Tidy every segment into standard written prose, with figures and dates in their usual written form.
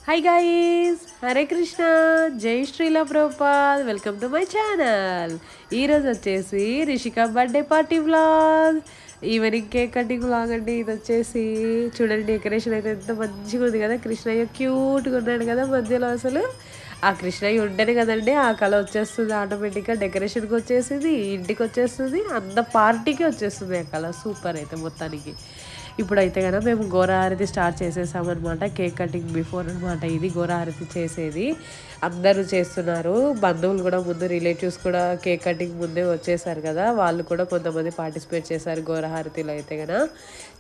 Hi guys, Hare Krishna, జై Srila Prabhupad. Welcome to my channel. ఈరోజు వచ్చేసి Rishika birthday party vlog, evening cake cutting vlog అండి. ఇది వచ్చేసి చూడండి, డెకరేషన్ అయితే ఎంత మంచిగా ఉంది కదా. కృష్ణయ్య క్యూట్గా ఉన్నాడు కదా మధ్యలో. అసలు ఆ కృష్ణయ్య ఉంటేనే కదండి ఆ కళ వచ్చేస్తుంది ఆటోమేటిక్గా. డెకరేషన్కి వచ్చేసింది, ఇంటికి వచ్చేస్తుంది, అంత పార్టీకి వచ్చేస్తుంది ఆ కళ. సూపర్ అయితే మొత్తానికి. ఇప్పుడైతే కదా మేము గోరహారతి స్టార్ట్ చేసేసామన్నమాట. కేక్ కటింగ్ బిఫోర్ అనమాట ఇది గోరహారతి చేసేది. అందరూ చేస్తున్నారు, బంధువులు కూడా ముందు, రిలేటివ్స్ కూడా కేక్ కటింగ్ ముందే వచ్చేసారు కదా. వాళ్ళు కూడా కొంతమంది పార్టిసిపేట్ చేశారు గోరహారతిలో. అయితే కదా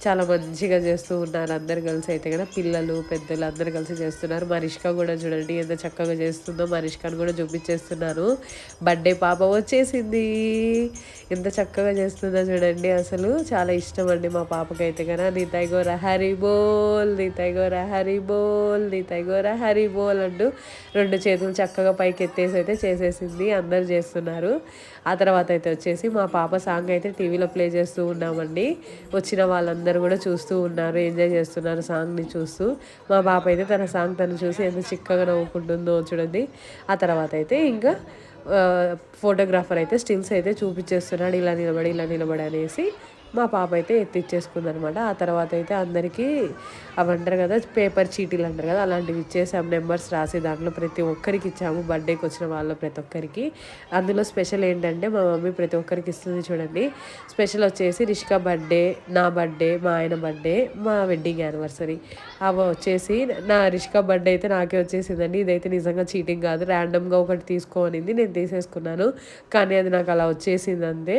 చాలా మంచిగా చేస్తూ ఉన్నారు అందరు కలిసి. అయితే కదా పిల్లలు పెద్దలు అందరు కలిసి చేస్తున్నారు. మరిష్క కూడా చూడండి ఎంత చక్కగా చేస్తుందో. మరిష్కను కూడా చూపించేస్తున్నారు. బర్త్డే పాప వచ్చేసింది, ఎంత చక్కగా చేస్తుందో చూడండి. అసలు చాలా ఇష్టం అండి మా పాపకైతే కదా. నీతాయి గోర హరి బోల్, నీతాయి గోర హరి బోల్, నీతాయి గోర హరి బోల్ అంటూ రెండు చేతులు చక్కగా పైకి ఎత్తేసి అయితే చేసేసింది. అందరు చేస్తున్నారు. ఆ తర్వాత అయితే వచ్చేసి మా పాప సాంగ్ అయితే టీవీలో ప్లే చేస్తూ ఉన్నామండి. వచ్చిన వాళ్ళందరూ కూడా చూస్తూ ఉన్నారు, ఎంజాయ్ చేస్తున్నారు సాంగ్ని చూస్తూ. మా పాప అయితే తన సాంగ్ తను చూసి ఎంత చిక్కగా నవ్వుకుంటుందో చూడండి. ఆ తర్వాత అయితే ఇంకా ఫోటోగ్రాఫర్ అయితే స్టిల్స్ అయితే చూపించేస్తున్నాడు, ఇలా నిలబడి ఇలా నిలబడి అనేసి. మా పాప అయితే ఎత్తిచ్చేసుకుంది అనమాట. ఆ తర్వాత అయితే అందరికీ అవి అంటారు కదా, పేపర్ చీటీలు అంటారు కదా, అలాంటివి ఇచ్చేసాం. నెంబర్స్ రాసి దాంట్లో ప్రతి ఒక్కరికి ఇచ్చాము, బర్త్డేకి వచ్చిన వాళ్ళు ప్రతి ఒక్కరికి. అందులో స్పెషల్ ఏంటంటే మా మమ్మీ ప్రతి ఒక్కరికి ఇస్తుంది చూడండి. స్పెషల్ వచ్చేసి రిషిక బర్త్డే, నా బర్త్డే, మా ఆయన బర్త్డే, మా వెడ్డింగ్ యానివర్సరీ. అవి వచ్చేసి నా రిషిక బర్త్డే అయితే నాకే వచ్చేసిందండి. ఇదైతే నిజంగా చీటింగ్ కాదు, ర్యాండమ్గా ఒకటి తీసుకోనింది, నేను తీసేసుకున్నాను. కానీ అది నాకు అలా వచ్చేసింది అంతే.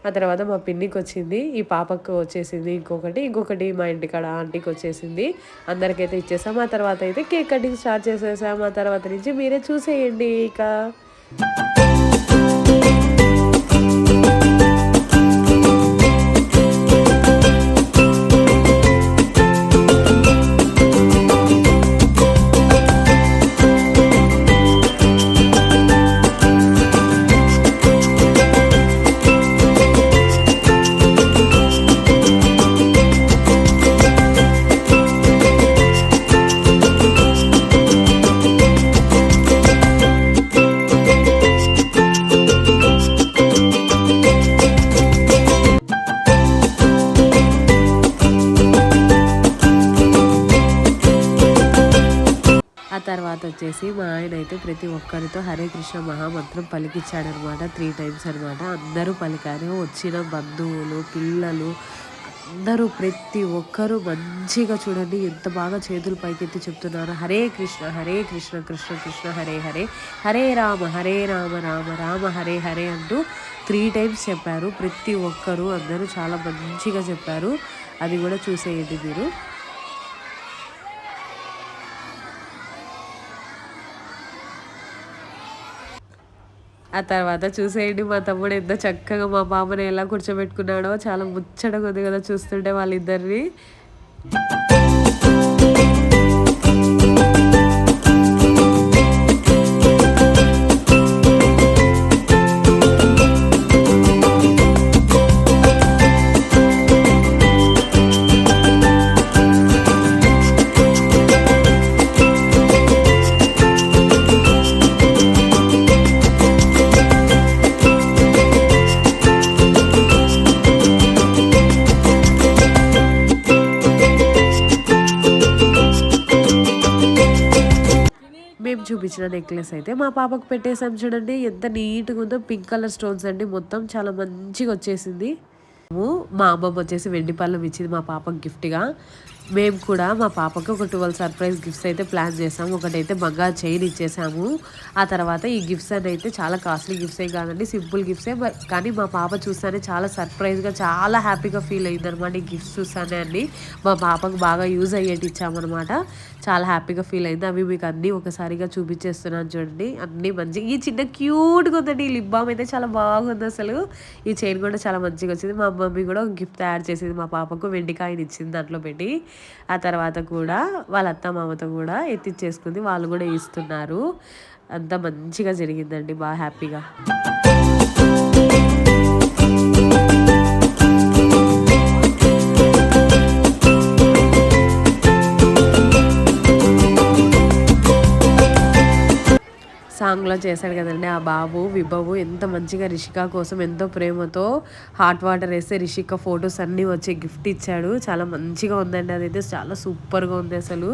ఆ తర్వాత మా పిన్నికి వచ్చింది, ఈ పాపకు వచ్చేసింది ఇంకొకటి మా ఇంటికాడ ఆంటీకి వచ్చేసింది. అందరికైతే ఇచ్చేసాం. ఆ తర్వాత అయితే కేక్ కటింగ్ స్టార్ట్ చేసేసాం. ఆ తర్వాత నుంచి మీరే చూసేయండి ఇక. ఆ తర్వాత వచ్చేసి మా ఆయన అయితే ప్రతి ఒక్కరితో హరే కృష్ణ మహామంత్రం పలికిచ్చాడనమాట 3 times అనమాట. అందరూ పలికారు, వచ్చిన బంధువులు, పిల్లలు అందరూ ప్రతి ఒక్కరూ మంచిగా చూడండి ఎంత బాగా చేతులు పైకెత్తి చెప్తున్నారు. హరే కృష్ణ కృష్ణ కృష్ణ హరే హరే, హరే రామ రామ రామ హరే హరే అంటూ 3 times చెప్పారు. ప్రతి ఒక్కరూ అందరూ చాలా మంచిగా చెప్పారు. అది కూడా చూసేయండి మీరు. ఆ తర్వాత చూసేయండి మా తమ్ముడు ఎంత చక్కగా మా పాపని ఎలా కూర్చోబెట్టుకున్నాడో. చాలా ముచ్చటగా ఉంది కదా చూస్తుంటే వాళ్ళిద్దరిని. మేము చూపించిన నెక్లెస్ అయితే మా పాపకు పెట్టేసాం చూడండి. ఎంత నీట్గా ఉందో, పింక్ కలర్ స్టోన్స్ అండి, మొత్తం చాలా మంచిగా వచ్చేసింది. మా అమ్మమ్మ వచ్చేసి వెండి పళ్ళం ఇచ్చింది మా పాపకు గిఫ్ట్గా. మేము కూడా మా పాపకు ఒక 12 సర్ప్రైజ్ గిఫ్ట్స్ అయితే ప్లాన్ చేసాము. ఒకటైతే బంగారు చైన్ ఇచ్చేసాము. ఆ తర్వాత ఈ గిఫ్ట్స్ అని అయితే చాలా కాస్ట్లీ గిఫ్ట్స్ ఏ కాదండి, సింపుల్ గిఫ్ట్సే. కానీ మా పాప చూస్తానే చాలా సర్ప్రైజ్గా, చాలా హ్యాపీగా ఫీల్ అయింది అనమాట. ఈ గిఫ్ట్స్ చూస్తానే అండి మా పాపకు బాగా యూజ్ అయ్యేటి ఇచ్చామన్నమాట. చాలా హ్యాపీగా ఫీల్ అయింది. అవి మీకు అన్నీ ఒకసారిగా చూపించేస్తున్నాను చూడండి. అన్నీ మంచిగా, ఈ చిన్న క్యూట్గా ఉందండి. ఈ లిప్ బామ్ అయితే చాలా బాగుంది అసలు. ఈ చైన్ కూడా చాలా మంచిగా వచ్చింది. మా మమ్మీ కూడా ఒక గిఫ్ట్ తయారు చేసింది మా పాపకు, వెండికాయని ఇచ్చింది దాంట్లో పెట్టి. ఆ తర్వాత కూడా వాళ్ళ అత్త మామతో కూడా ఎత్తిచ్చేసుకుంది, వాళ్ళు కూడా ఇస్తున్నారు. అంతా మంచిగా జరిగిందండి, బాగా హ్యాపీగా. సాంగ్లో చేశాడు కదండి ఆ బాబు విభవు, ఎంత మంచిగా రిషిక కోసం ఎంతో ప్రేమతో హాట్ వాటర్ వేస్తే రిషిక ఫొటోస్ అన్నీ వచ్చి గిఫ్ట్ ఇచ్చాడు. చాలా మంచిగా ఉందండి, అదైతే చాలా సూపర్గా ఉంది అసలు.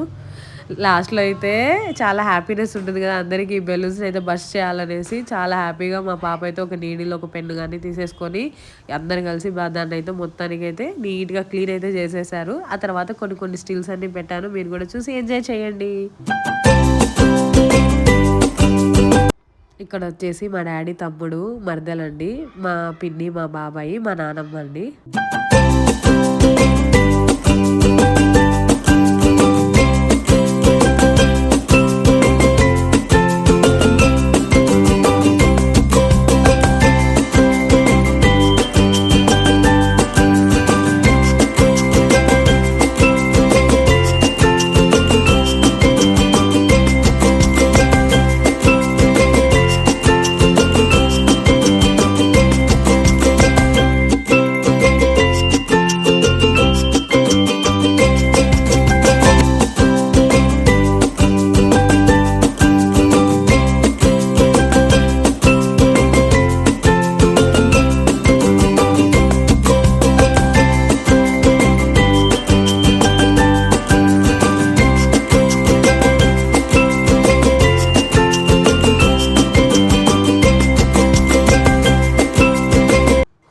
లాస్ట్లో అయితే చాలా హ్యాపీనెస్ ఉంటుంది కదా అందరికీ, ఈ బెలూన్స్ అయితే బస్ట్ చేయాలనేసి చాలా హ్యాపీగా మా పాప అయితే ఒక నీడిలో ఒక పెన్ను కానీ తీసేసుకొని అందరు కలిసి దాన్ని అయితే మొత్తానికి అయితే నీట్గా క్లీన్ అయితే చేసేసారు. ఆ తర్వాత కొన్ని కొన్ని స్టిల్స్ అన్ని పెట్టాను, మీరు కూడా చూసి ఎంజాయ్ చేయండి. ఇక్కడ వచ్చేసి మా డాడీ తమ్ముడు మరదలండి, మా పిన్ని, మా బాబాయి, మా నానమ్మ అండి.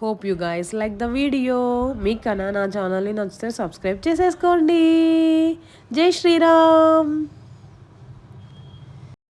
Hope you guys like the video. మీకు కన్నా నా ఛానల్ని నచ్చితే సబ్స్క్రైబ్ చేసేసుకోండి. జై శ్రీరామ్.